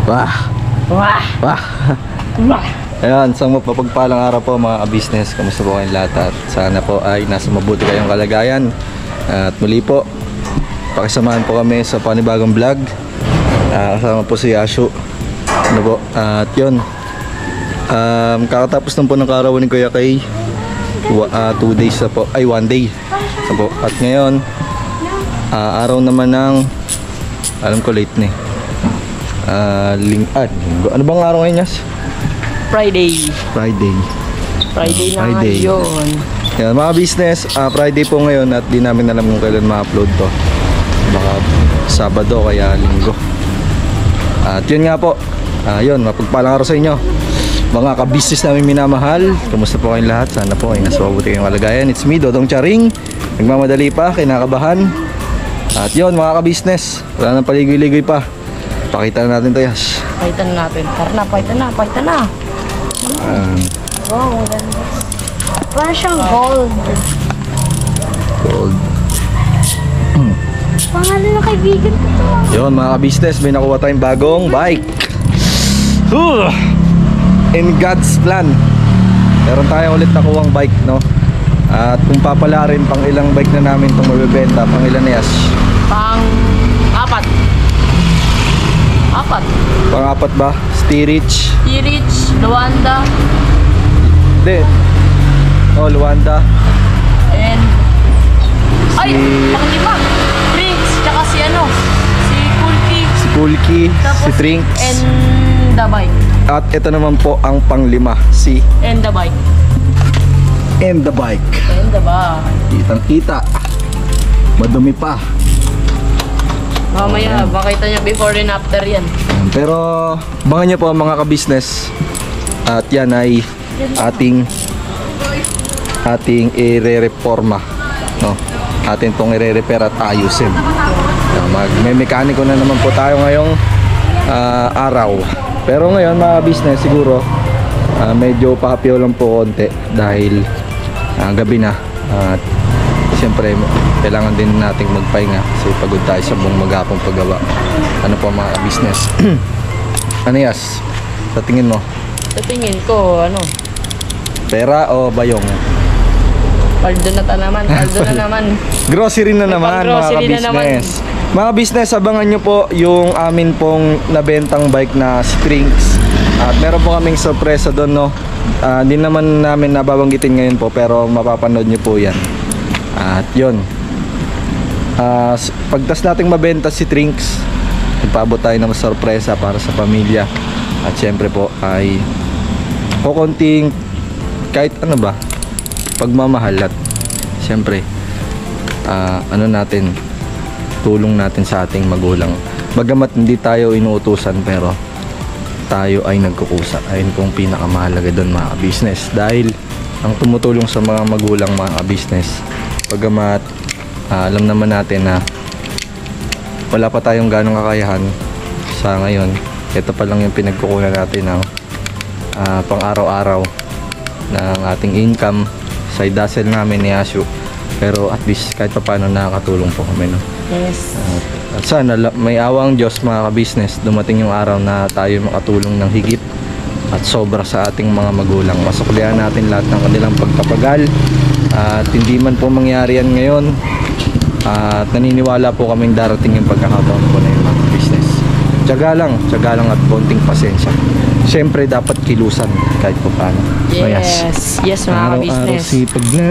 Wah! Wah! Wah! Wah! Ayan, isang mapapagpalang araw po mga ka-business. Kamusta po kayong lahat? At sana po ay nasa mabuti kayong kalagayan. At muli po, pakisamahan po kami sa panibagong vlog. Kasama po si Ashu. Ano po? At yun, kakatapos lang po ng kaarawan ni Kuya Kay. 2 days na po, ay 1 day. Ano po? At ngayon, araw naman ng, alam ko late na eh. Linggo. Ano bang araw ngayon, Yas? Friday. Friday Na ngayon. Yan, mga business, Friday po ngayon at di namin alam kung kailan ma-upload to. Baka Sabado kaya Linggo. At yun nga po, yun, mapagpalang araw sa inyo mga ka-business namin minamahal. Kumusta po kayong lahat? Sana po ay nasa mabuti kayong kalagayan. It's me, Dodong Charing. Nagmamadali pa, kinakabahan. At yun, mga ka-business, wala nang paligoy-ligoy pa. Pakita na natin to, Yas. Pakita na natin. Tara na, pakita na. Wow, ang ganda. Parang siyang gold. Gold. Pangalan ng kaibigan ko to. Yun, mga ka-business, may nakuha tayong bagong bike. In God's plan, meron tayong ulit nakuhang bike, no? At kung papalarin, pang ilang bike na namin itong mabibenta, pang ilan na, Yas? Apat. Pang-apat ba? Steerage? Steerage, Luanda, Hindi. Oh, Luanda. and pang-lima. Drinks, tsaka si Kulki. Si Kulki, Tapos, si Trinks. and the bike. At ito naman po ang pang-5, si And the bike. And the Bike. And the bike. Kitang-kita. Madumi pa. Mamaya, makita niya before and after yan. Pero bangan niyo po mga ka-business. At yan ay ating ire-reforma, no? Atin pong ire-repair at ayusin. May mekaniko na naman po tayo ngayong araw. Pero ngayon mga business siguro medyo pahapyaw lang po konti dahil gabi na. At siyempre kailangan din nating magpahinga kasi pagod tayo sa buong maghapong paggawa. Ano po mga business? Ano, Yas? Sa tingin mo? Sa tingin ko, Pera o bayong? paldo na naman. Grocery na naman, mga grocery na ka-business. Mga business, abangan nyo po yung amin pong nabentang bike na Strings. At meron po kaming sorpresa doon, no? Hindi naman namin nababanggitin ngayon po, pero mapapanood nyo po yan. At yun, pagtas nating mabenta si Trinks, ipaabot tayo ng sorpresa para sa pamilya. At syempre po ay kukunting kahit ano ba, pagmamahal. At syempre tulong natin sa ating magulang. Bagamat hindi tayo inuutusan, pero tayo ay nagkukusa. Ayun pong pinakamahalaga doon mga business. Dahil ang tumutulong sa mga magulang mga business, bagamat alam naman natin na wala pa tayong ganong kakayahan sa ngayon, ito pa lang yung pinagkukunan natin ng pang araw-araw ng ating income, side hustle namin ni Ashu. Pero at least kahit pa paano nakakatulong po kami, no? Yes. At sana may awang Diyos mga ka-business, dumating yung araw na tayo makatulong ng higit at sobra sa ating mga magulang. Masuklihan natin lahat ng kanilang pagpapagal. At hindi man po mangyari yan ngayon, at naniniwala po kaming darating yung pagkakataon po na yung mga business. Tiyaga lang at konting pasensya. Siyempre dapat kilusan kahit po paano. Yes mga Araw-araw business. sipag na.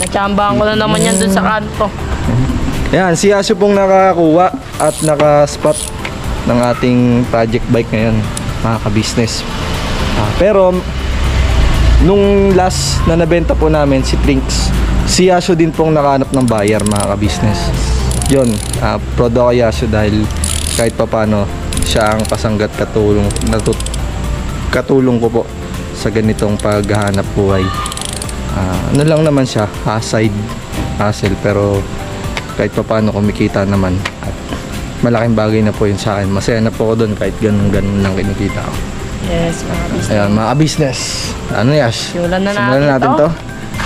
Natsambahan ko na naman yan dun sa kanto. Ayan, si Asyo pong nakakuha at naka-spot ng ating project bike ngayon mga ka-business. Pero nung last na nabenta po namin si Trinks, si Asyo din pong nakahanap ng buyer mga ka-business. Yun, proud ako kay Asyo dahil kahit pa paano siya ang kasanggat katulong ko po sa ganitong paghahanap buhay. Ano lang naman siya, side hustle, pero kahit pa paano kumikita naman at malaking bagay na po yun sa akin. Masaya na po ako doon kahit ganun lang kinikita ko. Yes mga business. Ayan mga business, ano, Yash? Simulan na natin to.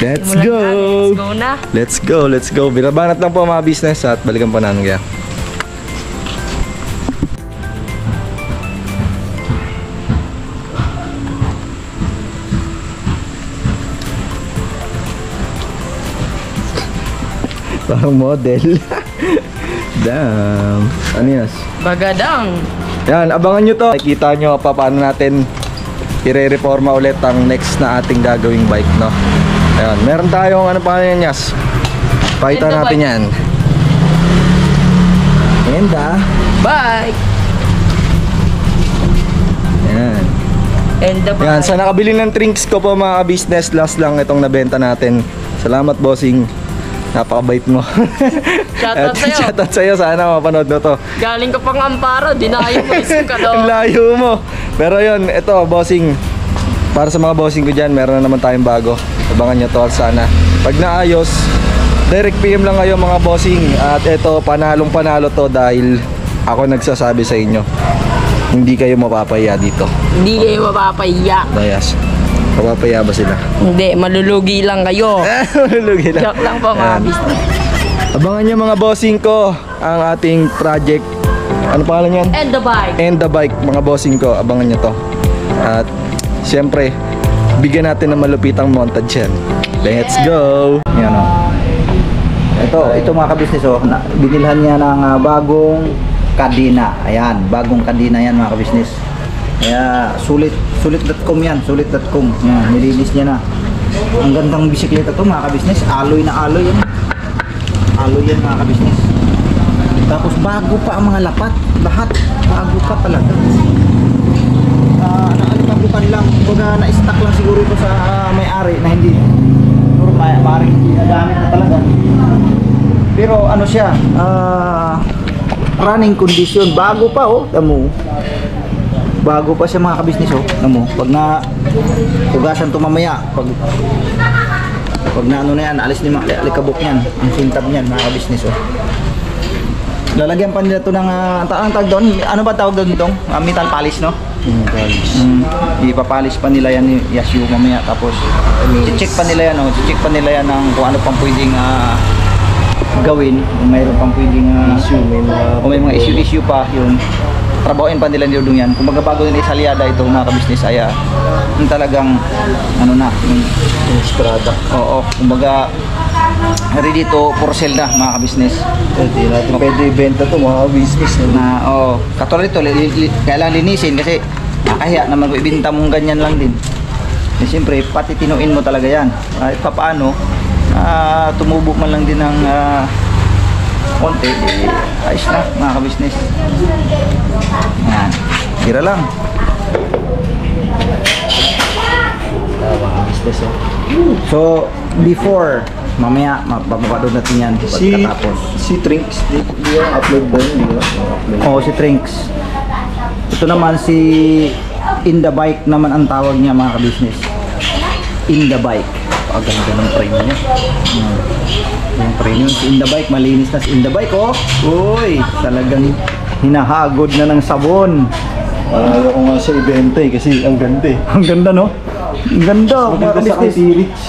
Let's go! Let's go na. Let's go. Binabanat lang po mga business at balikan po namin kaya. Parang model. Damn. Ano yan? Bagadang. Yan, abangan nyo to. Nakikita nyo pa paano natin i-reforma ulit ang next na ating gagawing bike, no? Ayan, meron tayong ano pa yan, Yas? Pakita Enda natin bike. yan. Enda. Bye. Yan. And the Yan, sa nakabili ng drinks ko po mga business, last lang itong nabenta natin. Salamat, bossing. Napakabait mo. Shoutout sa'yo. Shoutout sa'yo. Sana mapanood mo to. Galing ka pang Amparo, dinayo mo isip ka Ang daw. layo mo. Pero yun, ito, bossing. Para sa mga bossing ko dyan, meron na naman tayong bago. Abangan nyo to sana. Pag naayos, direct PM lang kayo mga bossing. At ito, panalong panalo to dahil ako nagsasabi sa inyo. Hindi kayo mapapaya dito. Hindi kayo mapapahiya. Dayas. Mapapaya ba sila? Hindi, malulugi lang kayo. Lugi lang. Joke lang po mga Ayan. business. Abangan nyo mga bossing ko ang ating project. Ano pangalan yan? And the bike. And the bike, mga bossing ko. Abangan nyo to. At siyempre, bigyan natin ng malupitang montage yan. Let's go! Yan o. Ito mga kabisnes o, binilhan niya ng bagong kadena. Ayan, bagong kadena yan mga kabisnes. Kaya sulit.com yan, sulit.com. Yan, nilinis niya na. Ang gandang bisikleta to mga kabisnes. Alloy na alloy yan. Alloy yan mga kabisnes. Tapos bago pa ang mga lapat. Lahat, bago pa talaga. Nakalimabukan lang. Kumbaga na-stack lang siguro ito sa may-ari na hindi. Siguro maaaring hindi nagamit na talaga. Pero ano siya, running condition. Bago pa oh, tamo. Bago pa siya mga kabisnes oh, tamo. Pag na hugasan to mamaya, pag na ano na yan, alis ni alikabok niyan, ang sintab niyan mga kabisnes oh. Lalagyan pa nila to ng ang tawag doon, ano ba tawag doon itong? Metal polish no? Ipapalis pa nila yan ni Yashu mamaya, tapos i-check pa nila yan oh, i-check pa nila yan ng kung ano pang pwedeng gawin, kung mayroon pang pwedeng issue, may mga issue pa yung trabahoin pa nila niludong yan. Kung bago nila isalyada ito mga kabisnes ay yung talagang ano na yung product. Oo, kumbaga ready to for sale na mga kabisnes. Hindi natin pwede ibenta to mga business. Na katulad ito, kailangan linisin kasi nakahiya naman kung ibinta mong ganyan lang din. Eh, siyempre pati tinuin mo talaga yan. Papaano tumubo man lang din ng konti, ayos na mga kabisnes. Yan, tira lang. Mga business oh. So, before, mamaya mapapadood natin yan pagkatapos. Si Trinks, di yung upload ba yun? Oo, si Trinks. Ito naman si In the Bike naman ang tawag niya mga kabisnes. In the Bike. Ang ganda ng frame niya. Yung frame yun, si In the Bike, malinis na si In the Bike oh. Uy, talagang hinahagod na ng sabon. Ayaw ko nga siya ibenta eh, kasi ang ganda eh. Ang ganda no? Ang ganda, mga Maganda sa kabisnes. T-Rich.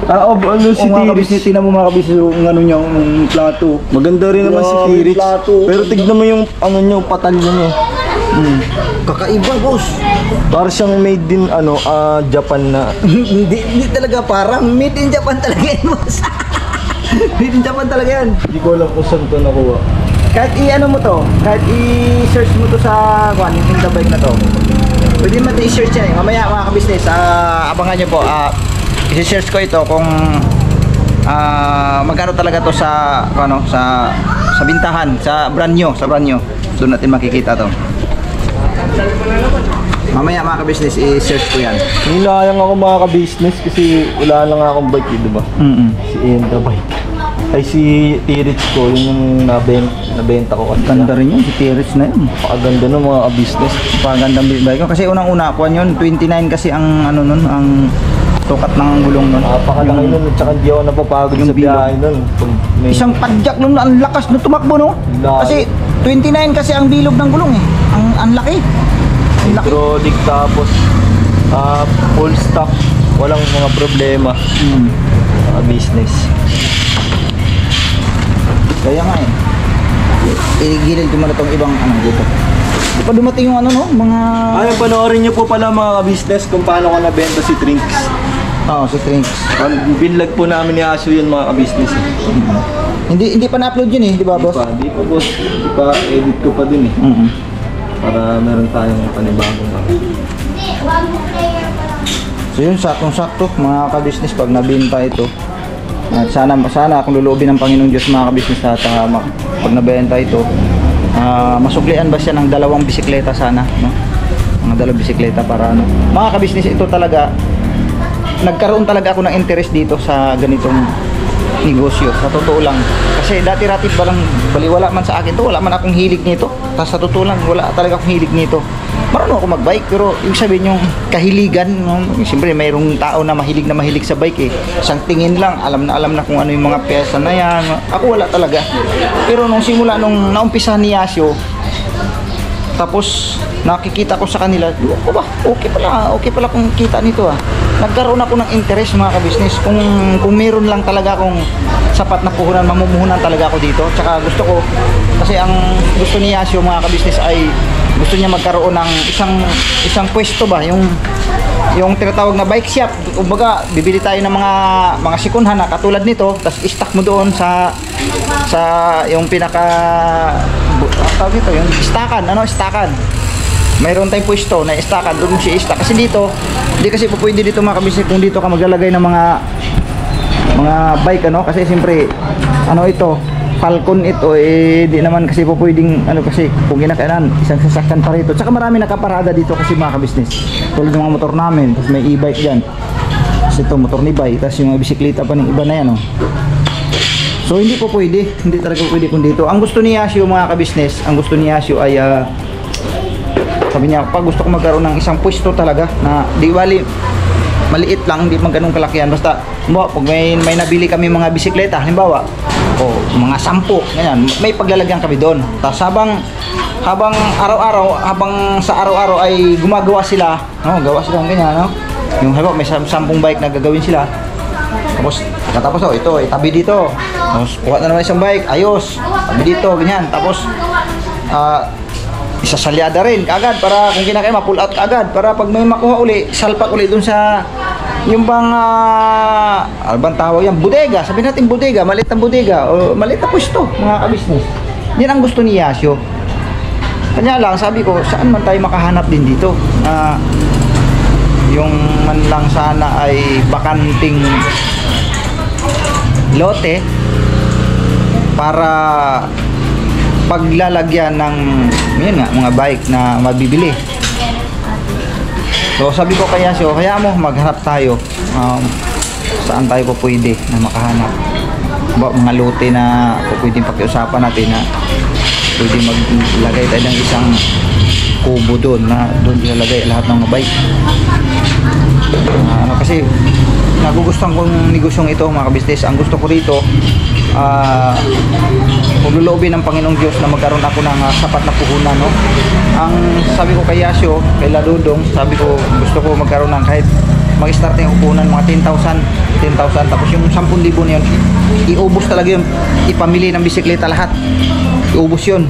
Ano si Mga T-Rich? kabisnes, tinan mo mga kabisnes yung ano niya, yung plato. Maganda rin naman si Grabe, T-Rich. plato. Pero tignan mo yung ano niyo, patalyo niyo. Kakaiba boss. Para siyang made in Japan na. hindi talaga, parang made in Japan talaga yan boss. Made in Japan talaga yan. Hindi ko alam kung saan to nakuha. Kahit i-ano mo to, kahit i-search mo to sa yung In the Bike na to. Pwede mo i-search yan eh. Mamaya mga kabisnes, abangan nyo po. I-search ko ito kung magkano talaga to sa sa bintahan, sa brand nyo, Doon natin makikita to. Mamaya mga kabisnes, i-search ko yan. Hinayang ako mga ka-business kasi wala lang akong bike eh, diba? Si Enda Bike. Ay si T-Rich ko, yun yung nabenta ko kasi. Ganda rin yun, si T-Rich na yun. Pakaganda ng mga ka-business. Pagandang bike ko. Kasi unang-una, kuha yun, 29 kasi ang ano nun, ang tukat ng gulong nun. Napakalaki nun, at saka hindi ako napapagod yung sa biyahe nun. Isang padjak nun, ang lakas nun tumakbo no. Laki. Kasi 29 kasi ang bilog ng gulong eh. Ang laki. Ang laki. hydraulic tapos full stock, walang mga problema. Mga business. Kaya nga eh. Igilid ko muna itong ibang dito. Di pa dumating yung mga... Ay, panoorin nyo po pala mga ka-business kung paano ko nabenta si Trinks. Oo, si Trinks. Binlag po namin ni Asu yun mga ka-business. Hindi pa na-upload yun eh, di ba boss? Di pa boss. Di pa edit ko pa din eh. Mm. Para meron tayong panibagong So yun, saktong-sakto mga ka-business pag nabinta ito. At sana kung luluobin ng Panginoong Diyos mga ka-business at pag nabenta ito, masuklian ba siya ng 2 bisikleta sana, no? Mga 2 bisikleta para ano. Mga ka-business, ito talaga nagkaroon talaga ako ng interest dito sa ganitong negosyo, sa totoo lang. Kasi dati-rati baliwala man sa akin to, wala man akong hilig nito. Tapos sa totoo lang, wala talaga akong hilig nito. Marunong ako magbike, pero ibig sabihin yung kahiligan, no? Siyempre mayroong tao na mahilig sa bike eh. Isang tingin lang, alam na kung ano yung mga pyesa na yan. Ako wala talaga. Pero nung simula, nung naumpisa ni Yasio, tapos nakikita ko sa kanila, okay pala kung kita nito ah. Nagkaroon ako ng interest mga ka-business. Kung meron lang talaga akong sapat na puhunan, mamumuhunan talaga ako dito. Tsaka gusto ko, kasi ang gusto ni Yasio mga ka-business ay gusto niya magkaroon ng isang pwesto ba, yung tinatawag na bike shop. Kumbaga, bibili tayo ng mga sikunhan na katulad nito, tapos i-stack mo doon sa yung pinaka tawag nito, yung stackan. Mayroon tayong pwesto na stackan, doon siya i-stack. Kasi dito, hindi kasi pwede dito mga kabisnes kung dito ka maglalagay ng mga bike ano, kasi siyempre ito Falcon ito di naman kasi pwedeng kasi kung ginakainan isang sasakyan pa rito. Tsaka marami nakaparada dito kasi mga kabisnes. Tulad ng mga motor namin, tapos may e-bike diyan. Tapos ito motor ni bike, tapos yung bisikleta pa ng iba na yan oh. So hindi talaga pwede kung dito. Ang gusto ni Yasio mga kabisnes, ay sabi niya, pag gusto ko magkaroon ng isang pwesto talaga na di bali maliit lang, hindi man ganun kalakihan, basta pag may nabili kami mga bisikleta halimbawa mga 10 ganyan, may paglalagyan kami doon. Tapos habang sa araw-araw ay gumagawa sila, gawa sila ng ganyan, no? Yung halimbawa may 10 bike na gagawin sila. Tapos katapos ito itabi dito. Tapos kuha na naman isang bike, ayos, tabi dito ganyan. Tapos isasalyada rin agad para kung kinakaya ma-pull out agad para pag may makuha uli, salpak uli dun sa yung bang ano bang tawag yan, bodega, sabihin natin bodega, maliit na bodega o maliit na pwesto mga kabisnes. Yan ang gusto ni Yasio. Kanya lang sabi ko, saan man tayo makahanap din dito na yung man lang sana ay bakanting lote para paglalagyan ng mga bike na mabibili. So sabi ko kay Yasio, kaya mo maghanap tayo saan tayo po pwede na makahanap mga lote na pwedeng pakiusapan natin na pwede maglagay tayo ng isang kubo doon na doon ilalagay lahat ng mga bike. Kasi nagugustuhan kong negosyong ito mga kabisnes. Ang gusto ko rito pagluloobin ng Panginoong Diyos na magkaroon ako ng sapat na puhunan, no? Ang sabi ko kay Yasio, kay Ladudong, sabi ko gusto ko magkaroon ng kahit mag-start yung puhunan mga 10,000 tapos yung 10,000 na yun iubos talaga yun, ipamili ng bisikleta lahat, iubos yun.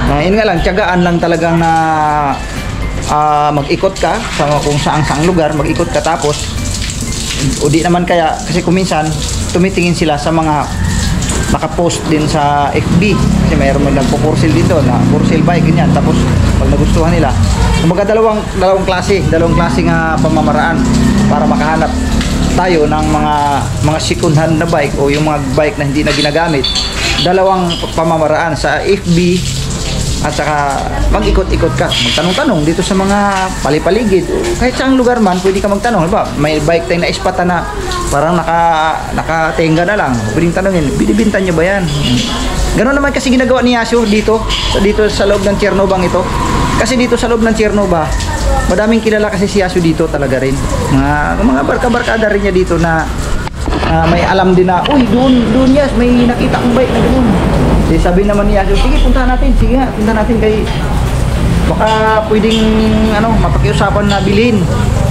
Yun nga lang, tiyagaan lang talagang na mag-ikot ka sa kung saang lugar, mag-ikot ka tapos o di naman kaya kasi kuminsan tumitingin sila sa mga nakapost din sa FB kasi mayroon nagpo-for sale dito na for sale bike ganyan. Tapos pag nagustuhan nila, kumbaga dalawang klase nga pamamaraan para makahanap tayo ng mga second hand na bike o yung mga bike na hindi na ginagamit. Dalawang pamamaraan sa FB at saka mag-ikot-ikot ka, magtanong-tanong dito sa mga palipaligid, kahit saang lugar man pwede ka magtanong. Diba? May bike tayo na ispata na parang nakatenga na lang, pwedeng tanongin, binibinta nyo ba yan? Ganoon naman kasi ginagawa ni Yasio dito sa loob ng Chernobang ito. Kasi dito sa loob ng Chernova, madaming kilala kasi si Yasio dito talaga rin, mga barka-barkada rin niya dito na may alam din na, uy, doon yes, may nakita akong bike na doon. Sabi naman niya, sige, puntahan natin kay baka pwedeng mapakiusapan na bilhin.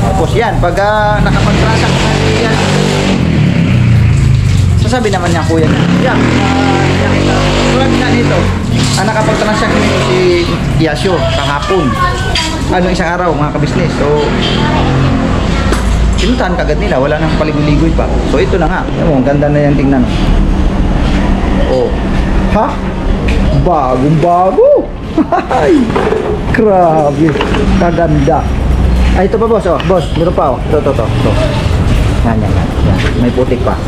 Tapos yan, pag nakapag-transact na yan, sasabi naman niya, kuya niya, tulad nga dito, nakapag-transact nito si Yasio kahapon, isang araw mga kabisnes. So pinuntahan kagad nila, wala nang paligoy-ligoy pa. So ito na nga, ang ganda na yan tingnan. Oh. Ha? Bagong bago. Ay, grabe. Kaganda. Ay, ito pa boss, oh. Boss, meron pa, oh. Ito. Yan. May putik pa.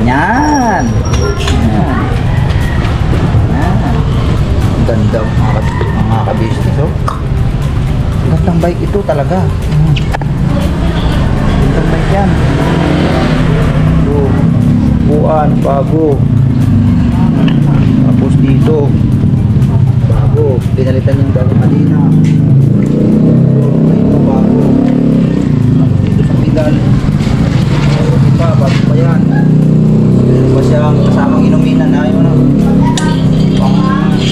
Yan. Ang ganda, mga ka-business, oh. Gandang bike ito talaga. Gandang bike yan. Buuan, bago. Tapos dito bago, pinalitan yung dalang kanina. Ito bago. Dito sa pedal bago pa yan. Meron pa siyang kasamang inuminan na yun, pang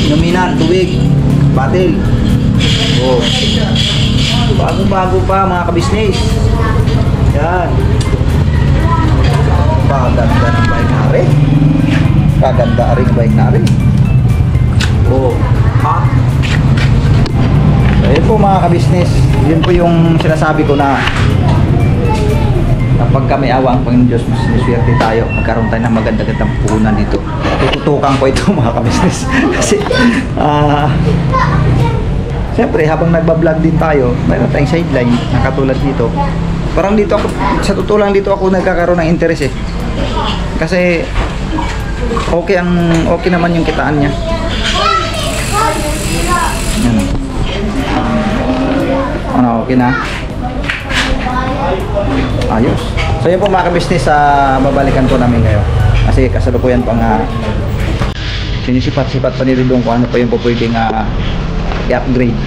inuminan, tubig, batil. Oh, bago pa mga kabisnes. Yan. Kaganda ng bike na rin. Kaganda rin bike na rin. Oh, ha? Ayun po mga kabisnes. Yun po yung sinasabi ko na kapag kami awa ang Panginoon Diyos, mas niswerte tayo. Magkaroon tayo ng maganda-gandang puhunan dito. Tututukan ko ito mga kabisnes. Kasi, siyempre habang nagbablog din tayo, mayroon tayong sideline na katulad dito. Parang dito ako, sa totoo lang dito ako nagkakaroon ng interest eh. Kasi okay naman yung kitaan niya. Yan. Ano, okay na? Ayos. So yun po mga ka-business, babalikan po namin kayo. Kasi kasalukuyan pang sinisipat-sipat pa nila doon kung ano pa yung pwedeng i-upgrade.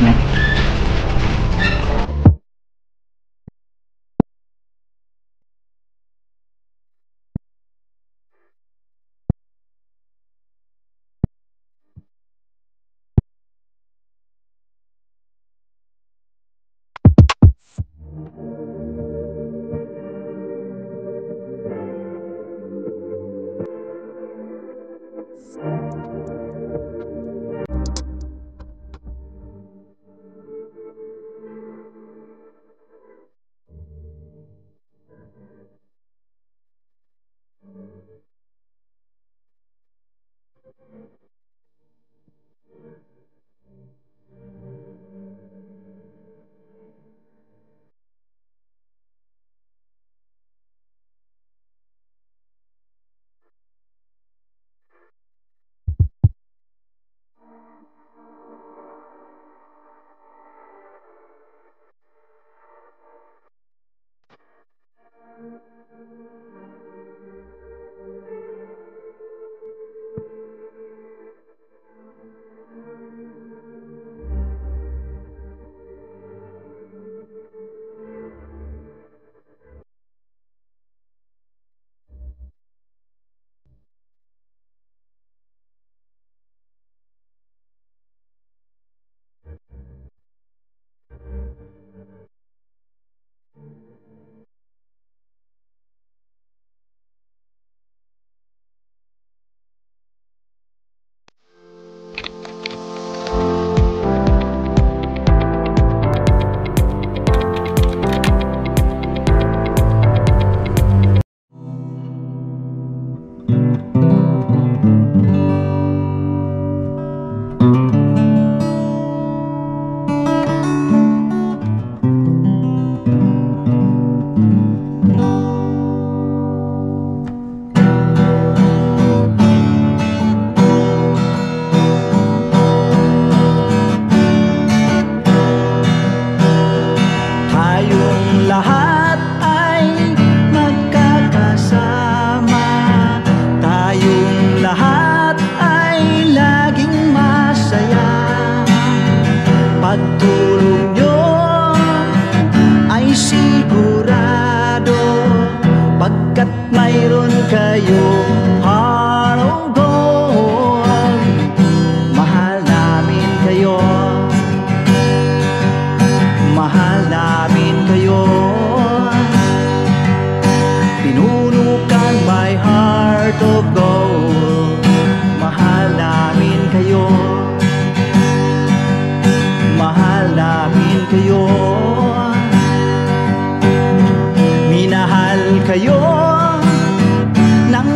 Kayo ng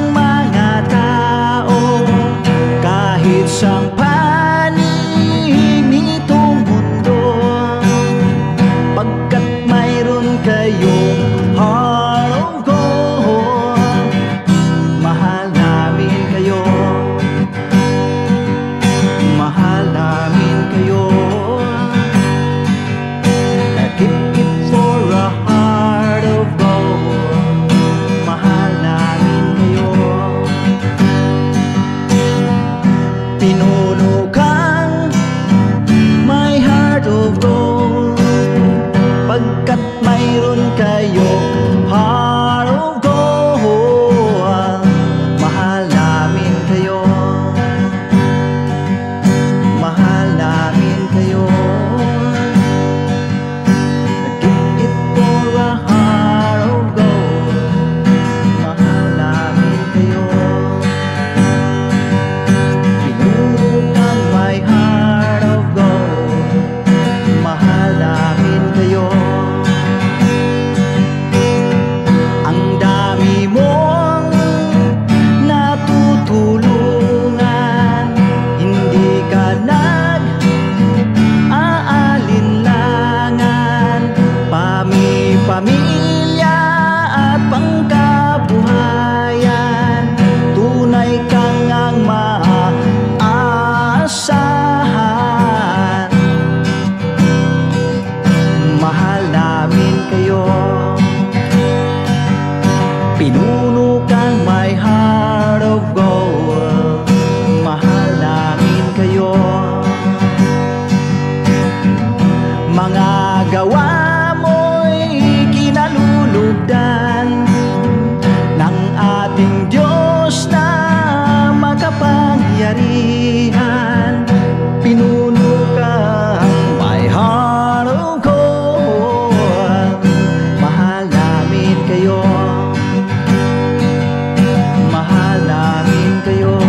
gawa mo'y kinalulugdan ng ating Diyos na makapangyarihan. Pinuno kang my heart of gold. Mahal namin kayo, mahal namin kayo.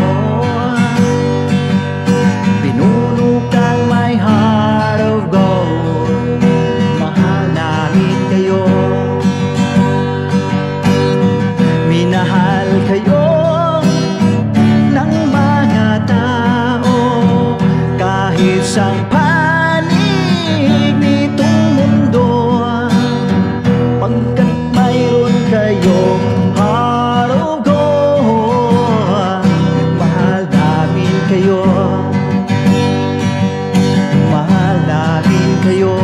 Pinuno kang my heart of gold. Mahal namin kayo, minahal kayo ng mga tao kahit sa panig nitong mundo, pagkat mayroon kayong heart of gold. Mahal namin kayo, mahal namin kayo.